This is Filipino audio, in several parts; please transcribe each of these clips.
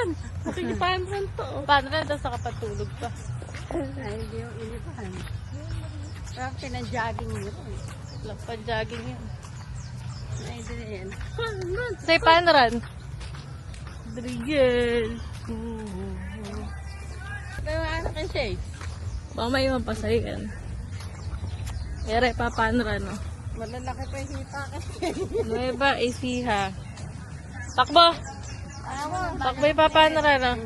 yan. Makikipahan rin to. Paano na tapos nakapatulog pa? Ay, hindi yung inipahan. Parang pinag-jogging mo. Lang pa-jogging yun. Ay, hindi yan. Say, paano rin? Drigel. Pero ano ka siya? Baka may mapasay yan. Ere, paano rin, no? Malalaki pa yung hita kasi. Nueva Ecija. Takbo! Takbo yung paano rin, no?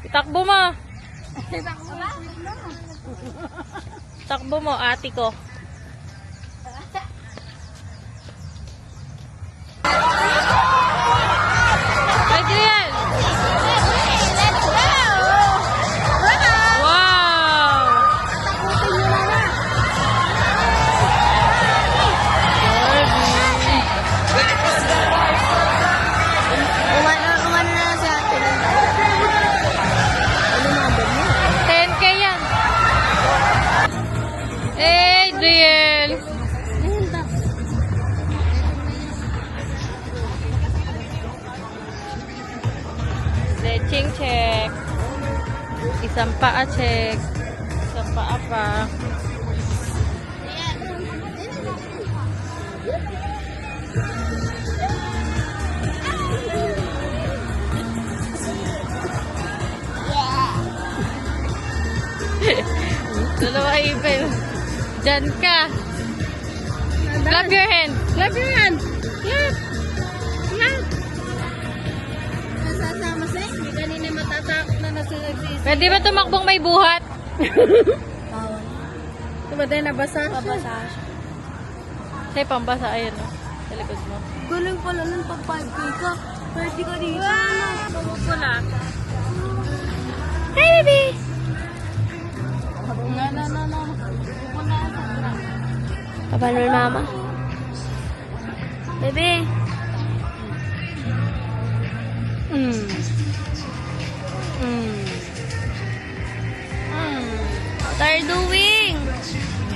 Itakbo mo! Takbo mo, ate ko. Adrian! Wow! Umano na si ate. 10K yan. Adrian! Leching check. Isang paa check. Isang paa pa. Dalawa ipin. Diyan ka. Clap your hand. Clap your hand. Clap. Clap. Nasasama sa hindi kanina matatakot na nasunagsisi. Pwede ba tumakbong may buhat? Ito ba tayo nabasa? Pabasa siya. Say, pambasa. Ayun, no? Sa likod mo. Galing pala nun pag 5K ka. Pwede ka dito. Pumupula. Hi, baby! Paano mama? Baby! What are you doing?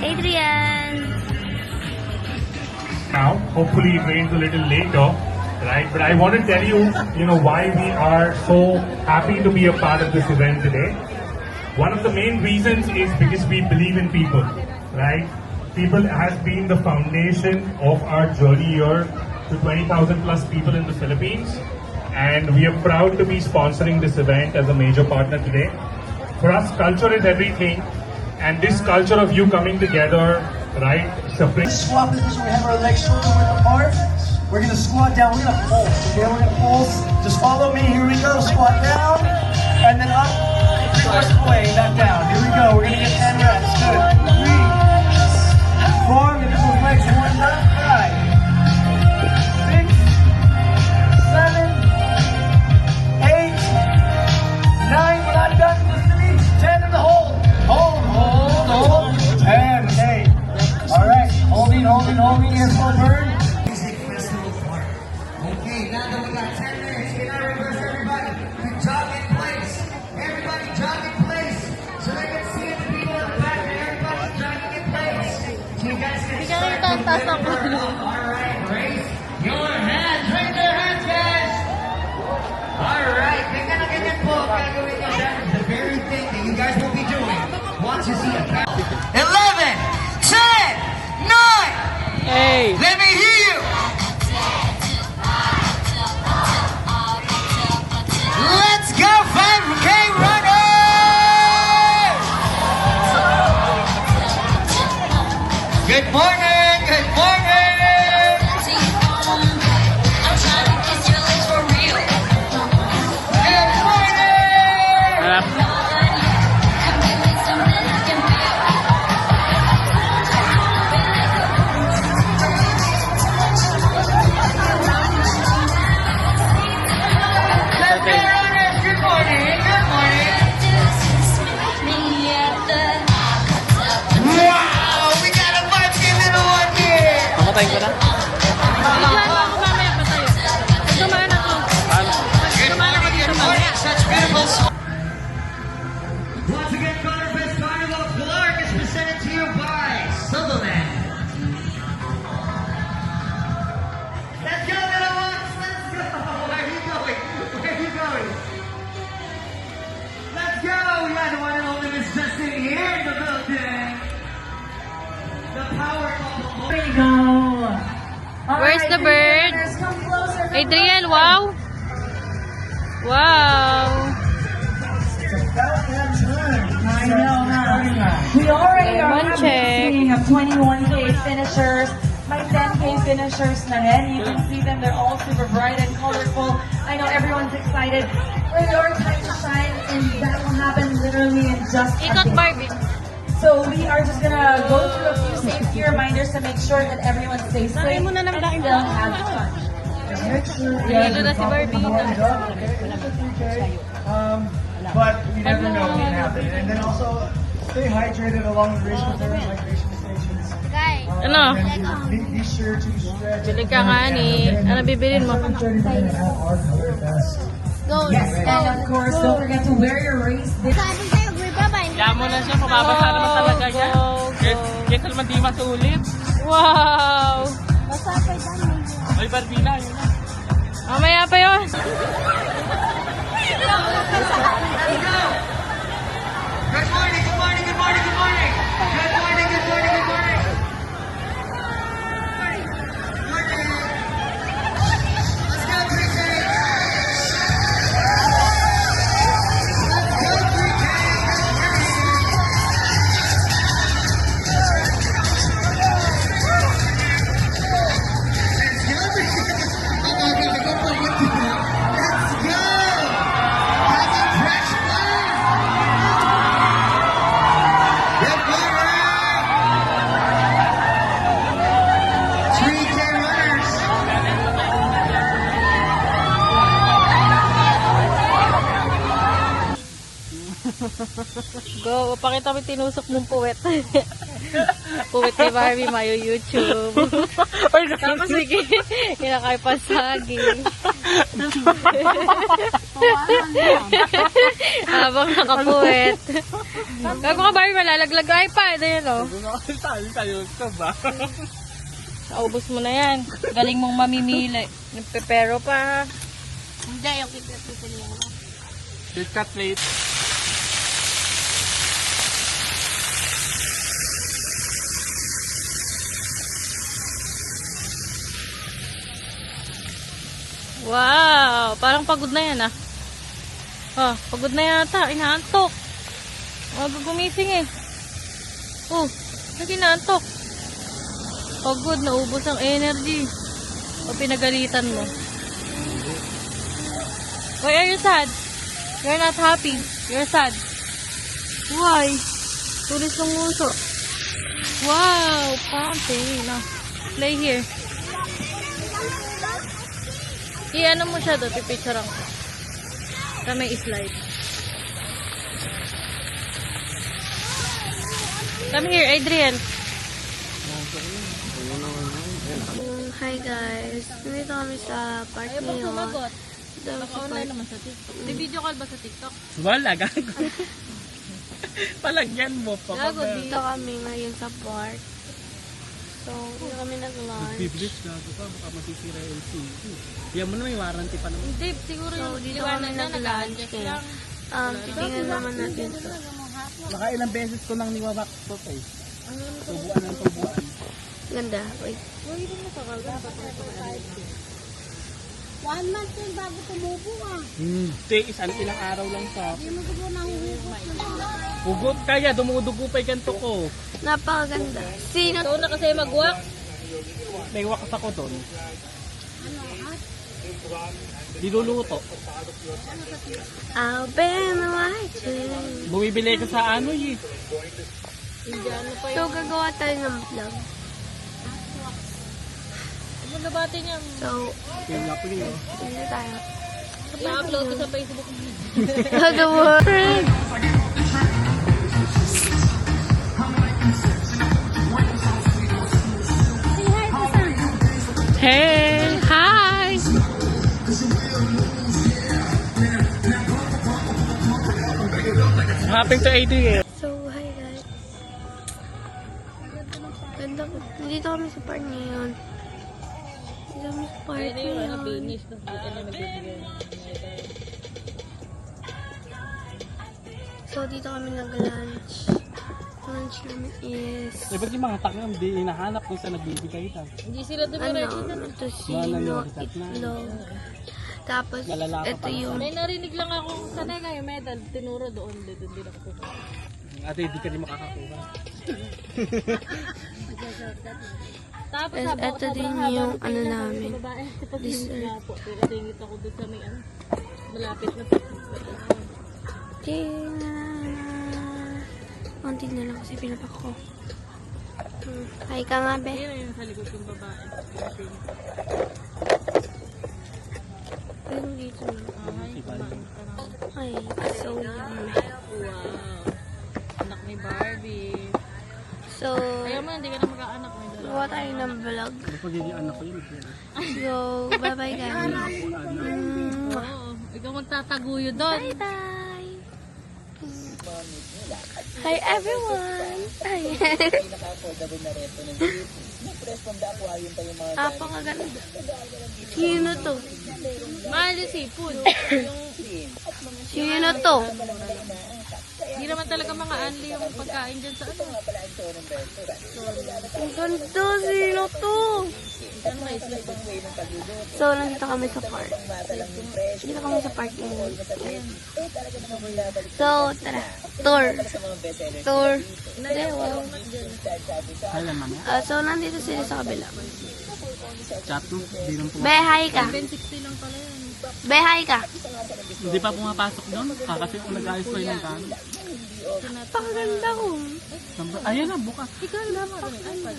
Adrian! Now, hopefully it rains a little later, right? But I want to tell you, why we are so happy to be a part of this event today. One of the main reasons is because we believe in people, right? People has been the foundation of our journey here to 20,000 plus people in the Philippines. And we are proud to be sponsoring this event as a major partner today. For us, culture is everything. And this culture of you coming together, right? Squat position, we have our legs shoulder width apart. We're gonna squat down, we're gonna pulse, okay? We're gonna pulse. Just follow me, here we go. Squat down, and then up, twist away, back down. Here we go, we're gonna get 10 reps, good. 3, 4, get those legs warmed up, 5, 6, 7, 8, 9, we're not done, just release, 10 in the hold. Hold, 10, okay. Alright, holding, here, slow burn. Music festival part. Okay, now that we got 10 minutes, can I reverse everybody? You jog in place. Everybody jog in place. So they can see the people in the back and everybody's jogging in place. Can you guys get started? Alright, raise your hands. Raise your hands, guys. Alright, ganyan po. Gagawin nyo. That is the very thing that you guys will be doing once you see a count. 11, 10, 9. Hey! Let me hear you. Let's go, 5K runners! Good morning, good morning. Good morning. Good morning, good morning. Wow, we got a 5K There you go. All Where's right, the bird? runners, come closer, come Adriel, wow! Wow! I know, huh? We already are One check. seeing of 21K finishers. My 10K finishers na rin. You can see them. They're all super bright and colorful. I know everyone's excited for your time to shine, and that will happen literally in just a Ikot bit. Barbie. So we are just gonna go through a few safety reminders to make sure that everyone stays safe Sabi mo na lang and dahil still has fun. Make sure you Hilo na guys si are Barbie. warmed up, okay? It's okay. But you never know what can happen. And then also, stay hydrated along the racial hydration stations. Ano? Be sure to stretch. Bili ka nga ni. Ano bibilin mo? 7:30 we're gonna have our color fest. Yes, and of course, don't forget to wear your race. Kaya mo na siya, mababasa naman talaga niya. Kaya naman di masulit. Wow! Ay, Barbina, yun na. Mamaya pa yun. Go, pakita mo yung tinusok mong puwet. Puwet ni Barbie, mayo YouTube. Tapos sige, kinakay pa saging. Habang nakapuwet. Gago ka Barbie, malalaglag ang iPad. Ayan o. Tayo ka ba? Naubos mo na yan. Galing mong mamimili. Nagpepero pa. Hindi, yung kit-kit niya. KitKat plate. Wow! Parang pagod na yan ah. Oh, pagod na yata. Inaantok. Gumising eh. Oh, naginaantok. Pagod, naubos ang energy. O pinagalitan mo. Why are you sad? You're not happy. You're sad. Why? Tulis ng nguso. Wow! Pante. No. Play here. I-ano mo siya doon, pipicturean ko. Sa may slide. Come here, Adrian. Hi guys, nandito kami sa park Ayaw bang ngayon. sumagot? Dito Baka sa online park. naman sa TikTok. May video call ba sa TikTok? Wala, gago. Palagyan mo pa. Gago, Dito kami ngayon sa park. So, dito kami nag-lunch. Biblis, gago pa. Baka masisira yung LCD. Yan mo na may warranty pa naman. Hindi, siguro So, yung dito liwanag kami na nag-lunch. nag-adjust lang. Titingnan naman natin to. Baka ilang beses ko nang niwawak to eh. Tubuan ng tubuan. Ganda, wait. 1 month yun bago tumubo ah. Hindi, ilang araw lang sa Hindi mo siguro nahuhugot na. hugot kaya, dumudugo pa yung ganito ko. Napakaganda. Sino? Ikaw na kasi mag-walk. May wakas ako doon. Diluluto. I'll be watching. Bumibili ka sa ano eh. Indiano pa So, yung gagawa tayo ng vlog. nabati niya. So, Yung lapin yun. dito tayo. I-upload ko sa Facebook. The world. Hey! Hi! Happened to Adrian. So, hi guys. Ganda ko. Nandito kami sa park ngayon. Nandito kami sa park Ayun na yung ngayon. finish. Buti na nagbibigay. So, dito kami nag-lunch. lunch namin is, Eh, ba't yung mga takyo hindi hinahanap kung saan nagbibigay ito? Hindi sila dumiretso. tosino, itlog. Tapos, Malalaka ito pa. yung, May narinig lang ako sanay kayo medal. Tinuro doon. Doon din ako pupunta. Ate, hindi ka rin makakakuha. Tapos ito din yung ano namin. Dessert. Dessert. Pero tingit ako doon sa may ano. Malapit na. Konti na lang kasi pinapak ko. Hi ka nga, be. Ayun yung sa likod ng babae. Ayun dito na. Ay, kumain ka na. Ay, so yummy. Wow. Anak ni Barbie. So, Ayaw mo, hindi ka na mag-aanak. May dalawa. gawa tayo ng vlog. Ano pag yung anak ko yun? So, bye-bye guys. Oo. Ikaw magtataguyo doon. Bye-bye. Hi everyone. Hi. Napakaganda. Sino to? Mahal yung seafood. Sino to? Hindi naman talaga mga anli yung pagkain dyan sa ano. Ang ganda. Sino to? So, nandito kami sa park. Nandito kami sa park ngayon. So, tara. Tour. Tour. Hindi, wow. Kaya mamaya. So, nandito sila sa kabila. Chat mo. Hindi nang Be, hi ka. 1060 lang pala yun. Be, hi ka. Hindi pa pumapasok doon. Kasi kung nag-ayos ko yung kano. Napakaganda ko. Ayan na, bukas. Ikaw lang ako ng iPad.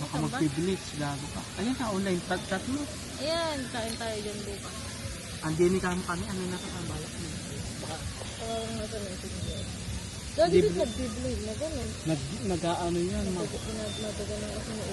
Baka mag-privilege. Gago ka. Ayan na, online. Chat mo. Ayan, kain tayo dyan bukas. Andi ni kamo kami. Ano na kabalak mo? Parang nasa messenger. Lagi din nag-bibli na gano'n. Nag-ano yan. Nadagan na kasi na